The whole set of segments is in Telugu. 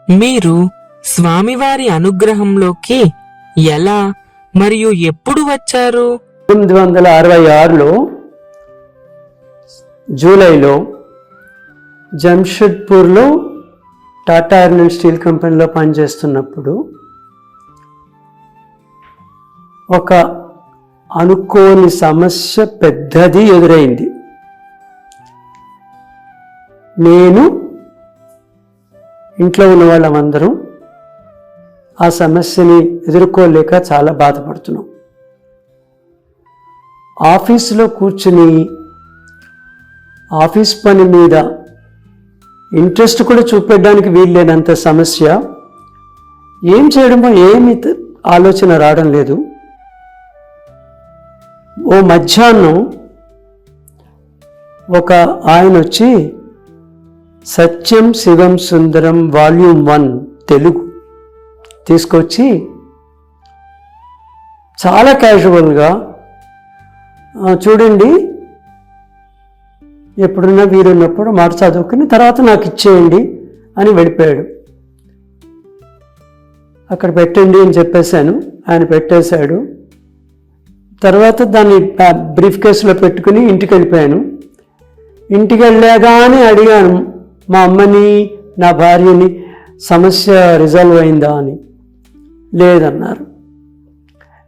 మీరు స్వామివారి అనుగ్రహంలోకి ఎలా మరియు ఎప్పుడు వచ్చారు? 1966లో జూలైలో జంషెడ్పూర్లో టాటా ఐరన్ అండ్ స్టీల్ కంపెనీలో పనిచేస్తున్నప్పుడు ఒక అనుకోని సమస్య పెద్దది ఎదురైంది. నేను ఇంట్లో ఉన్న వాళ్ళమందరం ఆ సమస్యని ఎదుర్కోలేక చాలా బాధపడుతున్నాం. ఆఫీసులో కూర్చుని ఆఫీస్ పని మీద ఇంట్రెస్ట్ కూడా చూపెట్టడానికి వీల్లేనంత సమస్య. ఏం చేయడమో ఏమి ఆలోచన రావడం లేదు. ఓ మధ్యాహ్నం ఒక ఆయన వచ్చి సత్యం శివం సుందరం వాల్యూమ్ 1 తెలుగు తీసుకొచ్చి చాలా క్యాజువల్గా, చూడండి ఎప్పుడున్నా వీరున్నప్పుడు మాట చదువుకుని తర్వాత నాకు ఇచ్చేయండి అని వెళ్ళిపోయాడు. అక్కడ పెట్టండి అని చెప్పేశాను. ఆయన పెట్టేశాడు. తర్వాత దాన్ని బ్రీఫ్ కేసులో పెట్టుకుని ఇంటికి వెళ్ళిపోయాను. ఇంటికి వెళ్ళాగానే అడిగాను మా అమ్మని, నా భార్యని, సమస్య రిజాల్వ్ అయిందా అని. లేదన్నారు.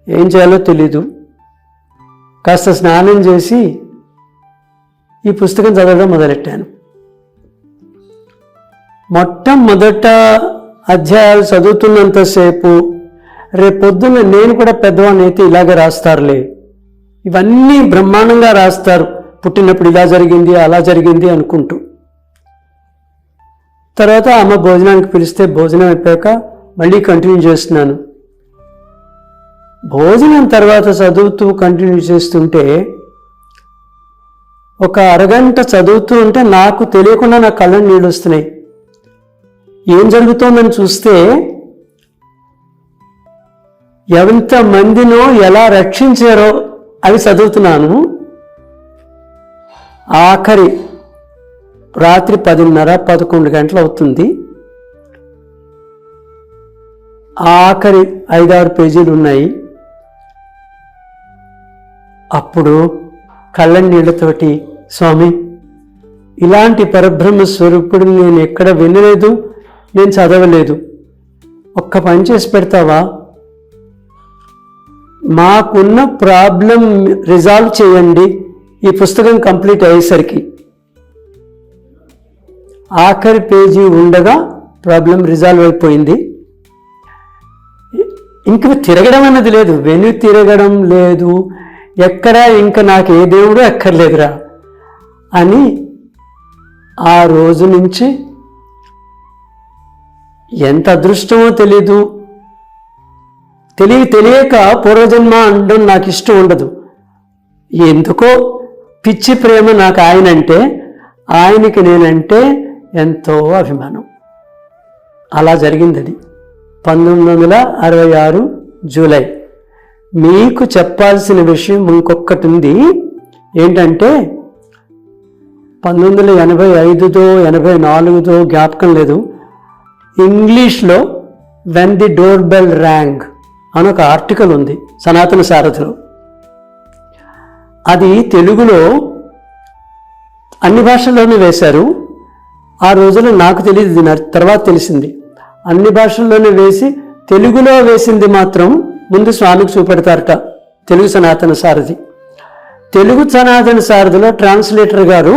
ఏం చేయాలో తెలీదు. కాస్త స్నానం చేసి ఈ పుస్తకం చదవడం మొదలెట్టాను. మొట్టమొదట అధ్యాయాలు చదువుతున్నంతసేపు రేపొద్దున నేను కూడా పెద్దవాడిని అయితే ఇలాగే రాస్తారులే, ఇవన్నీ బ్రహ్మాండంగా రాస్తారు, పుట్టినప్పుడు ఇలా జరిగింది అలా జరిగింది అనుకుంటూ. తర్వాత అమ్మ భోజనానికి పిలిస్తే భోజనం అయిపోయాక మళ్ళీ కంటిన్యూ చేస్తున్నాను. భోజనం తర్వాత చదువుతూ కంటిన్యూ చేస్తుంటే ఒక అరగంట చదువుతూ ఉంటే నాకు తెలియకుండా నా కళ్ళని నీళ్ళు వస్తున్నాయి. ఏం జరుగుతోందని చూస్తే ఎంతమందినో ఎలా రక్షించారో అవి చదువుతున్నాను. ఆఖరి రాత్రి 10:30-11 గంటలు అవుతుంది. ఆఖరి 5-6 పేజీలు ఉన్నాయి. అప్పుడు కళ్ళ నీళ్లతోటి, స్వామి ఇలాంటి పరబ్రహ్మ స్వరూపుడు నేను ఎక్కడ వినలేదు, నేను చదవలేదు, ఒక్క పని చేసి పెడతావా, మాకున్న ప్రాబ్లం రిజాల్వ్ చేయండి ఈ పుస్తకం కంప్లీట్ అయ్యేసరికి. ఆఖరి పేజీ ఉండగా ప్రాబ్లం రిజాల్వ్ అయిపోయింది. ఇంక తిరగడం అన్నది లేదు, వెను తిరగడం లేదు, ఎక్కడా ఇంకా నాకు ఏ దేవుడు అక్కర్లేదురా అని ఆ రోజు నుంచి ఎంత అదృష్టమో తెలీదు, తెలియక పూర్వజన్మ అనడం నాకు ఇష్టం ఉండదు. ఎందుకో పిచ్చి ప్రేమ నాకు ఆయనంటే, ఆయనకి నేనంటే ఎంతో అభిమానం. అలా జరిగింది అది 1966 జూలై. మీకు చెప్పాల్సిన విషయం ఇంకొకటి ఉంది. ఏంటంటే 1985దో 84దో జ్ఞాపకం లేదు, ఇంగ్లీష్లో when the door bell rang అని ఒక ఆర్టికల్ ఉంది సనాతన సారథిలో. అది తెలుగులో అన్ని భాషల్లోనూ వేశారు. ఆ రోజుల్లో నాకు తెలియదు, తర్వాత తెలిసింది. అన్ని భాషల్లోనూ వేసి తెలుగులో వేసింది మాత్రం ముందు స్వామికి చూపెడతారట తెలుగు సనాతన సారథి. తెలుగు సనాతన సారథిలో ట్రాన్స్లేటర్ గారు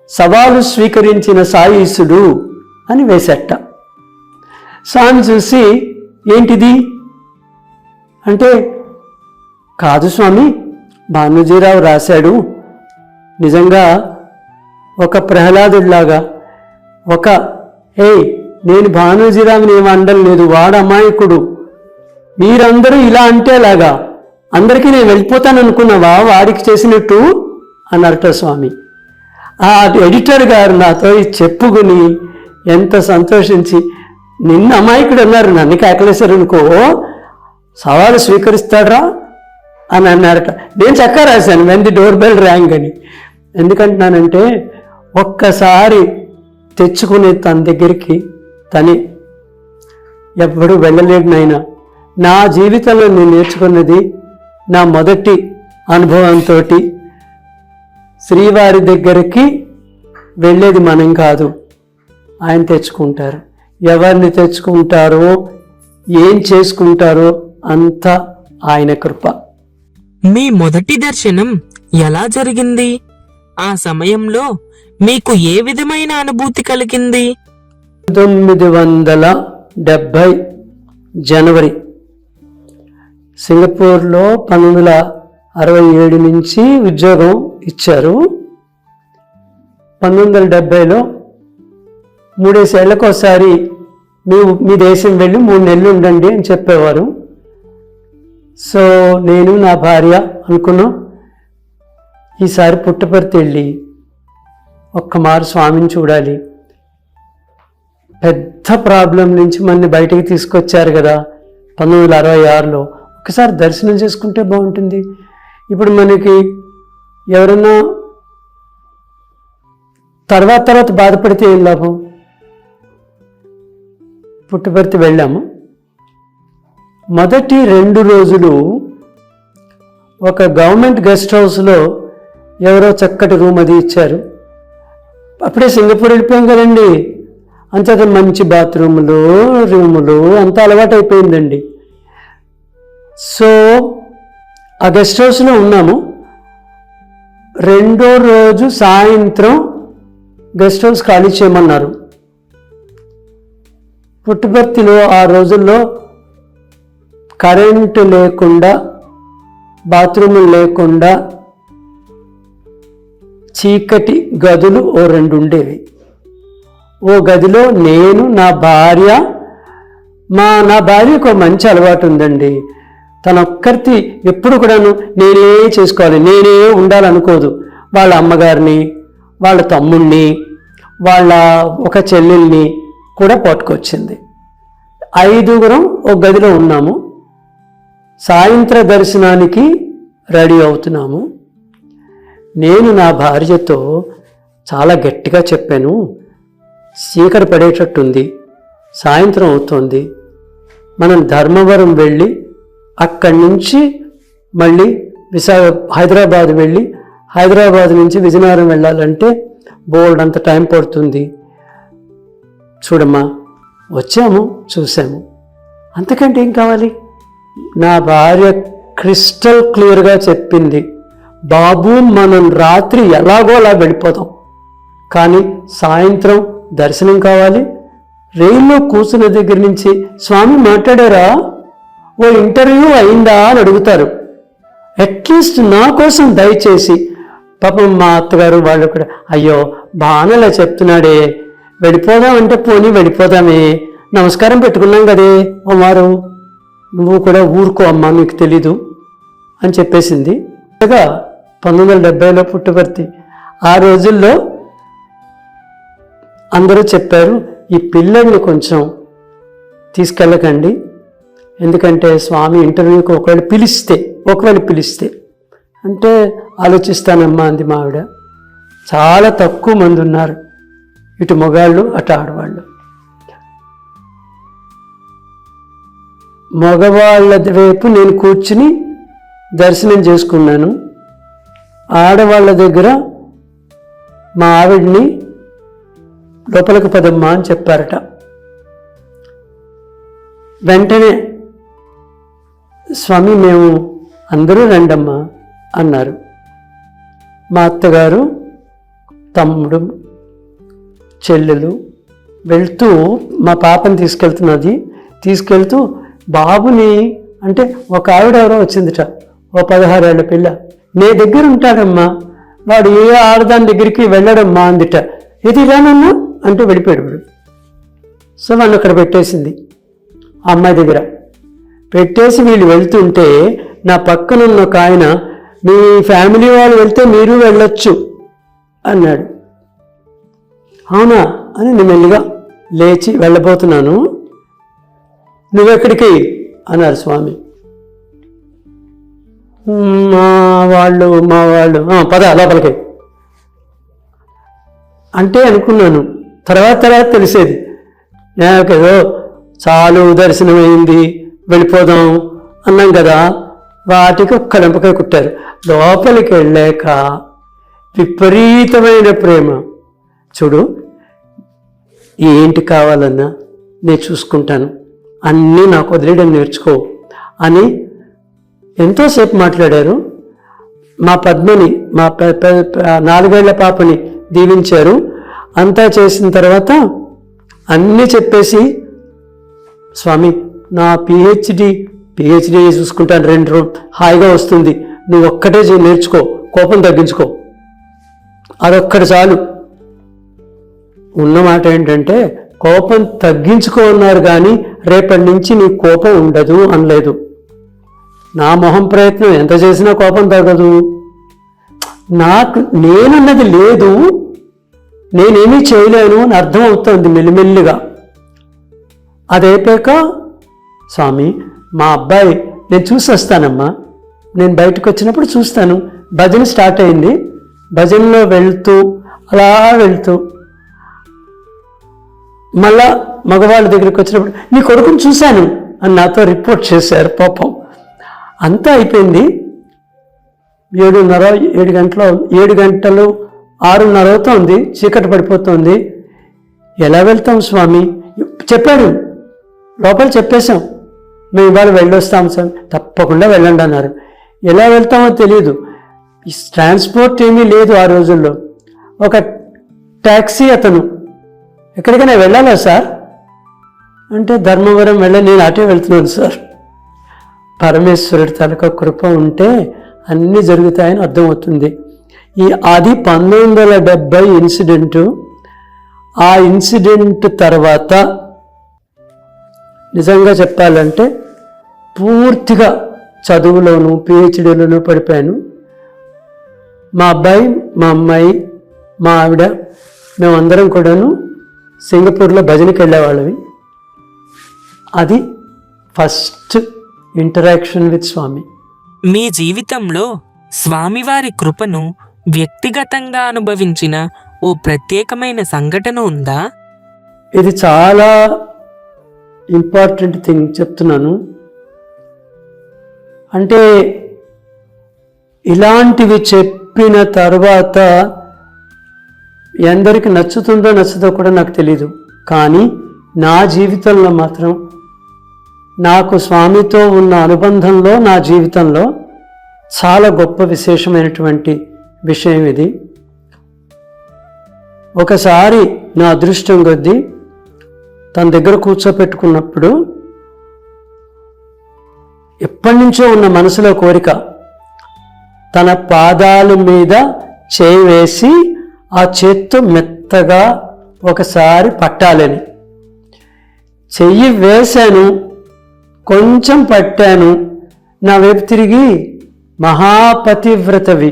సవాలు స్వీకరించిన సాయీసుడు అని వేసేట. స్వామి చూసి ఏంటిది అంటే, కాదు స్వామి, భానుజీరావు రాశాడు, నిజంగా ఒక ప్రహ్లాదుడిలాగా, నేను భానుజీరావుని ఏమి అనడం లేదు, వాడు అమాయకుడు, మీరందరూ ఇలా అంటే లాగా అందరికీ నేను వెళ్ళిపోతాను అనుకున్నావా వాడికి చేసినట్టు అన్నారట స్వామి. ఆ ఎడిటర్ గారు నాతో చెప్పుకుని ఎంత సంతోషించి, నిన్న అమాయకుడు అన్నారు, నన్ను కేకలేశారు అనుకో, సవాలు స్వీకరిస్తాడ్రా అని అన్నారట. నేను చక్కగా రాశాను when the door bell rang అని. ఎందుకంటున్నానంటే ఒక్కసారి తెచ్చుకునే తన దగ్గరికి తని ఎప్పుడు వెళ్ళలేడు నాయనా. నా జీవితంలో నేను నేర్చుకున్నది నా మొదటి అనుభవంతో శ్రీవారి దగ్గరికి వెళ్ళేది మనం కాదు, ఆయన తెచ్చుకుంటారు. ఎవరిని తెచ్చుకుంటారో ఏం చేసుకుంటారో అంతా ఆయన కృప. మీ మొదటి దర్శనం ఎలా జరిగింది? ఆ సమయంలో మీకు ఏ విధమైన అనుభూతి కలిగింది? 1970 జనవరి సింగపూర్లో 1967 నుంచి ఉద్యోగం ఇచ్చారు. 1970లో 3 ఏళ్లకు ఒకసారి మీ దేశం వెళ్ళి 3 నెలలు ఉండండి అని చెప్పేవారు. సో నేను నా భార్య అనుకున్నాం, ఈసారి పుట్టపర్తి వెళ్ళి ఒక్కమారు స్వామిని చూడాలి. పెద్ద ప్రాబ్లం నుంచి మనని బయటికి తీసుకొచ్చారు కదా 1966లో. ఒకసారి దర్శనం చేసుకుంటే బాగుంటుంది. ఇప్పుడు మనకి ఎవరన్నా తర్వాత బాధపడితే ఏం లాభం? పుట్టపర్తి వెళ్ళాము. మొదటి 2 రోజులు ఒక గవర్నమెంట్ గెస్ట్ హౌస్లో ఎవరో చక్కటి రూమ్ అది ఇచ్చారు. అప్పుడే సింగపూర్ వెళ్ళిపోయాం కదండి, అంత మంచి బాత్రూములు రూములు అంతా అలవాటు అయిపోయిందండి. సో ఆ గెస్ట్ హౌస్లో ఉన్నాము. 2వ రోజు సాయంత్రం గెస్ట్ హౌస్ ఖాళీ చేయమన్నారు. పుట్టపర్తిలో ఆ రోజుల్లో కరెంటు లేకుండా, బాత్రూములు లేకుండా చీకటి గదులు 2 ఉండేవి. ఓ గదిలో నేను, నా భార్య, నా భార్యకు మంచి అలవాటు ఉందండి. తనొక్కరిది ఎప్పుడు కూడాను నేనే చేసుకోవాలి, నేనే ఉండాలనుకోదు. వాళ్ళ అమ్మగారిని, వాళ్ళ తమ్ముణ్ణి, వాళ్ళ ఒక చెల్లెల్ని కూడా పట్టుకొచ్చింది. 5గురం ఒక గదిలో ఉన్నాము. సాయంత్ర దర్శనానికి రెడీ అవుతున్నాము. నేను నా భార్యతో చాలా గట్టిగా చెప్పాను, చీకటి పడేటట్టుంది, సాయంత్రం అవుతోంది, మనం ధర్మవరం వెళ్ళి అక్కడి నుంచి మళ్ళీ హైదరాబాద్ వెళ్ళి హైదరాబాద్ నుంచి విజయనగరం వెళ్ళాలంటే బోల్డ్ అంత టైం పడుతుంది. చూడమ్మా, వచ్చాము, చూసాము, అంతకంటే ఏం కావాలి? నా భార్య క్రిస్టల్ క్లియర్గా చెప్పింది, బాబు మనం రాత్రి ఎలాగో అలా వెళ్ళిపోతాం, కానీ సాయంత్రం దర్శనం కావాలి. రైల్లో కూర్చున్న దగ్గర నుంచి స్వామి మాట్లాడారా, ఓ ఇంటర్వ్యూ అయిందా అని అడుగుతారు. అట్లీస్ట్ నా కోసం దయచేసి, పాపం మా అత్తగారు వాళ్ళు కూడా, అయ్యో బాణలా చెప్తున్నాడే, వెళ్ళిపోదామంటే పోనీ వెళ్ళిపోదామే, నమస్కారం పెట్టుకున్నాం కదే ఓ మారు, నువ్వు కూడా ఊరుకో అమ్మా, నీకు తెలీదు అని చెప్పేసింది. 1970లో పుట్టపర్తి. ఆ రోజుల్లో అందరూ చెప్పారు, ఈ పిల్లల్ని కొంచెం తీసుకెళ్ళకండి, ఎందుకంటే స్వామి ఇంటర్వ్యూకి ఒకవేళ పిలిస్తే అంటే ఆలోచిస్తానమ్మా అంది మా ఆవిడ. చాలా తక్కువ మంది ఉన్నారు, ఇటు మగాళ్ళు అటు ఆడవాళ్ళు. మగవాళ్ళ వైపు నేను కూర్చుని దర్శనం చేసుకున్నాను. ఆడవాళ్ళ దగ్గర మా ఆవిడ్ని లోపలికి పదమ్మా అని చెప్పారట. వెంటనే స్వామి మేము అందరూ రండమ్మా అన్నారు. మా అత్తగారు, తమ్ముడు, చెల్లెలు వెళ్తూ మా పాపని తీసుకెళ్తూ బాబుని, అంటే ఒక ఆవిడ ఎవరో వచ్చిందిట, ఓ 16 ఏళ్ల పిల్ల, నే దగ్గర ఉంటాడమ్మా, వాడు ఏ ఆడదాని దగ్గరికి వెళ్ళడమ్మా అందిట. ఇది రానన్నా అంటే వెళ్ళిపోయాడు వాడు. సో వాళ్ళు అక్కడ పెట్టేసింది, ఆ అమ్మాయి దగ్గర పెట్టేసి వీళ్ళు వెళ్తుంటే నా పక్కనున్న ఒక ఆయన, మీ ఫ్యామిలీ వాళ్ళు వెళ్తే మీరు వెళ్ళొచ్చు అన్నాడు. అవునా అని నేను మెల్లిగా లేచి వెళ్ళబోతున్నాను. నువ్వెక్కడికి అన్నారు స్వామి. మా వాళ్ళు పద లోపలికి అంటే అనుకున్నాను. తర్వాత తెలిసేది, నాకేదో చాలు దర్శనమైంది వెళ్ళిపోదాం అన్నాం కదా, వాటికి ఒక్క లెంపకాయ కుట్టారు. లోపలికి వెళ్ళాక విపరీతమైన ప్రేమ. చూడు, ఏంటి కావాలన్నా నేను చూసుకుంటాను, అన్నీ నాకు వదిలేయడం నేర్చుకో అని ఎంతోసేపు మాట్లాడారు. మా పద్మని, మా 4 ఏళ్ల పాపని దీవించారు. అంతా చేసిన తర్వాత అన్నీ చెప్పేసి, స్వామి నా పిహెచ్డి చూసుకుంటాను, 2 రోజులు హాయిగా వస్తుంది, నువ్వు ఒక్కటే నేర్చుకో, కోపం తగ్గించుకో, అదొక్కటి చాలు. ఉన్నమాట ఏంటంటే కోపం తగ్గించుకో అన్నారు, కానీ రేపటి నుంచి నీ కోపం ఉండదు అనలేదు. నా మొహం ప్రయత్నం ఎంత చేసినా కోపం తగ్గదు. నాకు నేనున్నది లేదు, నేనేమీ చేయలేను అని అర్థం అవుతుంది మెల్లిమెల్లిగా. అదైపోయాక, స్వామి మా అబ్బాయి నేను చూసి వస్తానమ్మా, నేను బయటకు వచ్చినప్పుడు చూస్తాను. భజన స్టార్ట్ అయింది. భజనలో వెళ్తూ అలా వెళ్తూ మళ్ళా మగవాళ్ళ దగ్గరికి వచ్చినప్పుడు నీ కొడుకుని చూశాను అని నాతో రిపోర్ట్ చేశారు. పాపం అంతా అయిపోయింది. 7 గంటలు 6:30 అవుతోంది, చీకటి పడిపోతుంది. ఎలా వెళ్తాం స్వామి? చెప్పాడు, లోపల చెప్పేశాం, మేము ఇవాళ వెళ్ళొస్తాం సార్. తప్పకుండా వెళ్ళండి అన్నారు. ఎలా వెళ్తామో తెలియదు, ట్రాన్స్పోర్ట్ ఏమీ లేదు ఆ రోజుల్లో. ఒక ట్యాక్సీ అతను, ఎక్కడికైనా వెళ్ళాలా సార్ అంటే, ధర్మవరం నేను అటే వెళ్తున్నాను సార్. పరమేశ్వరుడి తాలూకా కృప ఉంటే అన్నీ జరుగుతాయని అర్థమవుతుంది. అది 1970 ఇన్సిడెంటు. ఆ ఇన్సిడెంట్ తర్వాత నిజంగా చెప్పాలంటే పూర్తిగా చదువులోను పిహెచ్డీలోనూ పడిపోయాను. మా అబ్బాయి, మా అమ్మాయి, మా ఆవిడ, మేమందరం కూడాను సింగపూర్లో భజనకి వెళ్ళేవాళ్ళవి. అది ఫస్ట్ ఇంటరాక్షన్ విత్ స్వామి. మీ జీవితంలో స్వామివారి కృపను వ్యక్తిగతంగా అనుభవించిన ఓ ప్రత్యేకమైన సంఘటన ఉందా? ఇది చాలా ఇంపార్టెంట్ థింగ్ చెప్తున్నాను. అంటే ఇలాంటివి చెప్పిన తర్వాత ఎందరికి నచ్చుతుందో నచ్చుతో కూడా నాకు తెలీదు, కానీ నా జీవితంలో మాత్రం, నాకు స్వామితో ఉన్న అనుబంధంలో, నా జీవితంలో చాలా గొప్ప విశేషమైనటువంటి విషయం ఇది. ఒకసారి నా అదృష్టం కొద్దీ తన దగ్గర కూర్చోపెట్టుకున్నప్పుడు ఎప్పటి నుంచో ఉన్న మనసులో కోరిక, తన పాదాల మీద చేయి వేసి ఆ చేత్తో మెత్తగా ఒకసారి పట్టాలని. చెయ్యి వేశాను, కొంచెం పట్టాను, నా వైపు తిరిగి మహాపతివ్రతవి,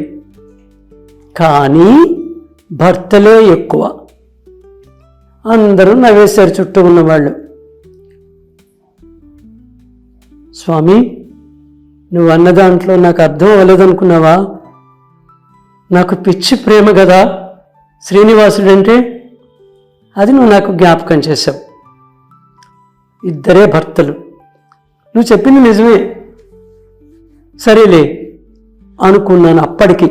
కానీ భర్తలే ఎక్కువ. అందరూ నవ్వేశారు చుట్టూ ఉన్నవాళ్ళు. స్వామి, నువ్వు అన్న దాంట్లో నాకు అర్థం అవ్వలేదనుకున్నావా? నాకు పిచ్చి ప్రేమ కదా శ్రీనివాసుడు అంటే, అది నువ్వు నాకు జ్ఞాపకం చేశావు. ఇద్దరే భర్తలు, నువ్వు చెప్పింది నిజమే, సరేలే అనుకున్నాను. అప్పటికి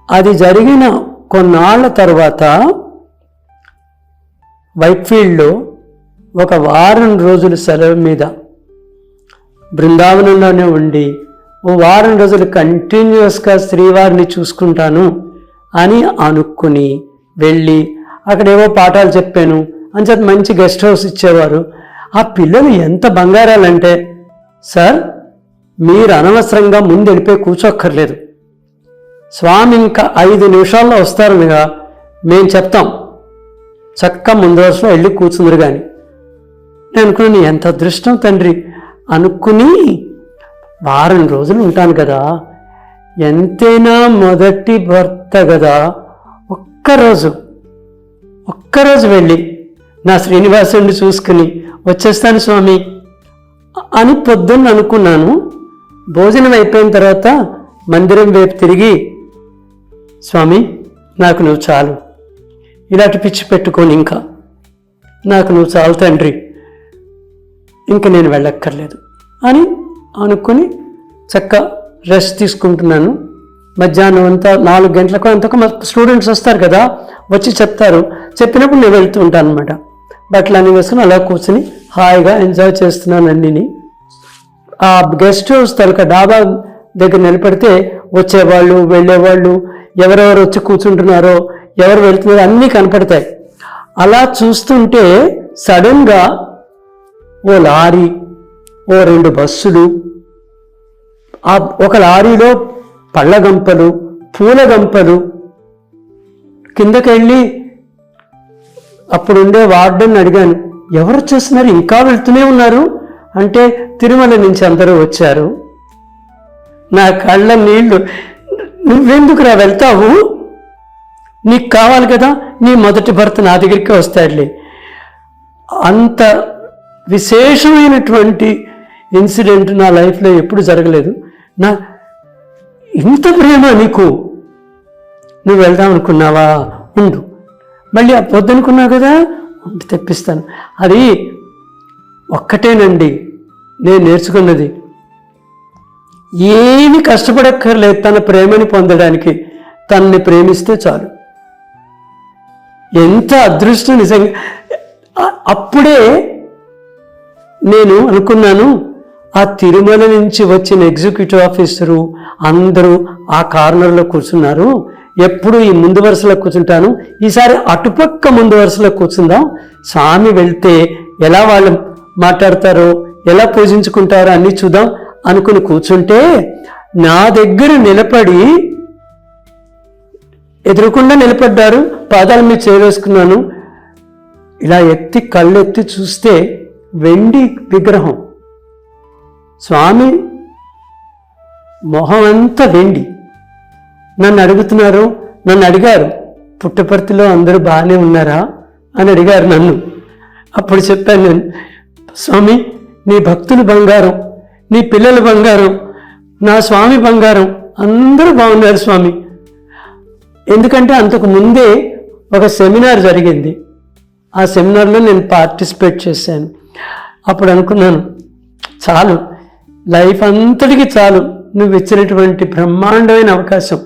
అది జరిగిన కొన్నాళ్ల తర్వాత వైట్ఫీల్డ్లో ఒక వారం రోజులు సెలవు మీద బృందావనంలోనే ఉండి ఓ వారం రోజులు కంటిన్యూస్గా శ్రీవారిని చూసుకుంటాను అని అనుకుని వెళ్ళి అక్కడేవో పాఠాలు చెప్పాను. అంచేత మంచి గెస్ట్ హౌస్ ఇచ్చేవారు. ఆ పిల్లలు ఎంత బంగారాలంటే, సార్ మీరు అనవసరంగా ముందు వెళ్ళిపోయి కూర్చోక్కర్లేదు, స్వామి ఇంకా 5 నిమిషాల్లో వస్తారనగా మేము చెప్తాం, చక్కగా ముందు వరుసలో వెళ్ళి కూర్చుందరు. కానీ నేను అనుకున్నాను, ఎంత అదృష్టం తండ్రి అనుకుని వారం రోజులు ఉంటాను కదా, ఎంతైనా మొదటి భర్త కదా, ఒక్కరోజు వెళ్ళి నా శ్రీనివాసుడిని చూసుకుని వచ్చేస్తాను స్వామి అని పొద్దున్న అనుకున్నాను. భోజనం అయిపోయిన తర్వాత మందిరం వైపు తిరిగి, స్వామి నాకు నువ్వు చాలు, ఇలాంటి పిచ్చి పెట్టుకొని ఇంకా నాకు నువ్వు చాలు తండ్రి, ఇంక నేను వెళ్ళక్కర్లేదు అని అనుకుని చక్క రెస్ట్ తీసుకుంటున్నాను. మధ్యాహ్నం అంతా 4 గంటలకు అంతకు మా స్టూడెంట్స్ వస్తారు కదా, వచ్చి చెప్తారు. చెప్పినప్పుడు నేను వెళ్తూ ఉంటాను అనమాట. బట్టలు అన్నీ వేసుకుని అలా కూర్చుని హాయిగా ఎంజాయ్ చేస్తున్నాను అన్నిని. ఆ గెస్ట్ హౌస్ తలక డాబా దగ్గర నిలబడితే వచ్చేవాళ్ళు వెళ్ళేవాళ్ళు ఎవరెవరు వచ్చి కూర్చుంటున్నారో ఎవరు వెళ్తున్నారో అన్నీ కనపడతాయి. అలా చూస్తుంటే సడన్గా ఓ లారీ, ఓ 2 బస్సులు, ఒక లారీలో పళ్ళ గంపలు, పూల గంపలు. కిందకెళ్ళి అప్పుడుండే వార్డెన్ అడిగాను, ఎవరు వచ్చేస్తున్నారు, ఇంకా వెళ్తూనే ఉన్నారు అంటే తిరుమల నుంచి అందరూ వచ్చారు. నా కళ్ళ నీళ్లు, నువ్వెందుకురా వెళ్తావు, నీకు కావాలి కదా, నీ మొదటి భర్త నా దగ్గరికి వస్తాడులే. అంత విశేషమైనటువంటి ఇన్సిడెంట్ నా లైఫ్లో ఎప్పుడు జరగలేదు. నా ఇంత ప్రేమ నీకు, నువ్వు వెళ్దాం అనుకున్నావా, ఉండు, మళ్ళీ వద్దనుకున్నావు కదా, ఉండి తెప్పిస్తాను. అది ఒక్కటేనండి నేను నేర్చుకున్నది. ఏమి కష్టపడక్కర్లేదు తన ప్రేమని పొందడానికి, తనని ప్రేమిస్తే చాలు. ఎంత అదృష్టం నిజంగా. అప్పుడే నేను అనుకున్నాను, ఆ తిరుమల నుంచి వచ్చిన ఎగ్జిక్యూటివ్ ఆఫీసరు అందరూ ఆ కార్నర్లో కూర్చున్నారు, ఎప్పుడు ఈ ముందు వరుసలో కూర్చుంటాను, ఈసారి అటుపక్క ముందు వరుసలో కూర్చుందాం, స్వామి వెళ్తే ఎలా వాళ్ళు మాట్లాడతారో ఎలా పూజించుకుంటారో అన్నీ చూద్దాం అనుకుని కూర్చుంటే నా దగ్గర నిలబడి ఎదురుకుండా నిలబడ్డారు. పాదాల మీద చేవేసుకున్నాను. ఇలా ఎత్తి కళ్ళెత్తి చూస్తే వెండి విగ్రహం, స్వామి మొహం అంతా వెండి. నన్ను అడిగారు, పుట్టపర్తిలో అందరూ బాగానే ఉన్నారా అని అడిగారు నన్ను. అప్పుడు చెప్పాను నేను, స్వామి నీ భక్తులు బంగారం, నీ పిల్లలు బంగారం, నా స్వామి బంగారం, అందరూ బాగున్నారు స్వామి. ఎందుకంటే అంతకు ముందే ఒక సెమినార్ జరిగింది, ఆ సెమినార్లో నేను పార్టిసిపేట్ చేశాను. అప్పుడు అనుకున్నాను, చాలు, లైఫ్ అంతటికి చాలు, నువ్వు ఇచ్చినటువంటి బ్రహ్మాండమైన అవకాశం,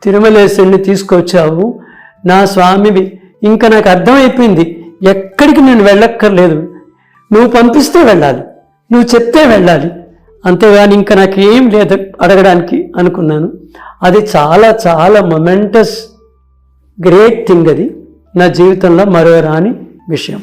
తిరుమలేశ్వరుని తీసుకొచ్చావు, నా స్వామివి. ఇంకా నాకు అర్థమైపోయింది, ఎక్కడికి నేను వెళ్ళక్కర్లేదు, నువ్వు పంపిస్తే వెళ్ళాలి, నువ్వు చెప్తే వెళ్ళాలి, అంతేగాని ఇంకా నాకేం లేదు అడగడానికి అనుకున్నాను. అది చాలా చాలా మొమెంటస్ గ్రేట్ థింగ్. అది నా జీవితంలో మరో రాని విషయం.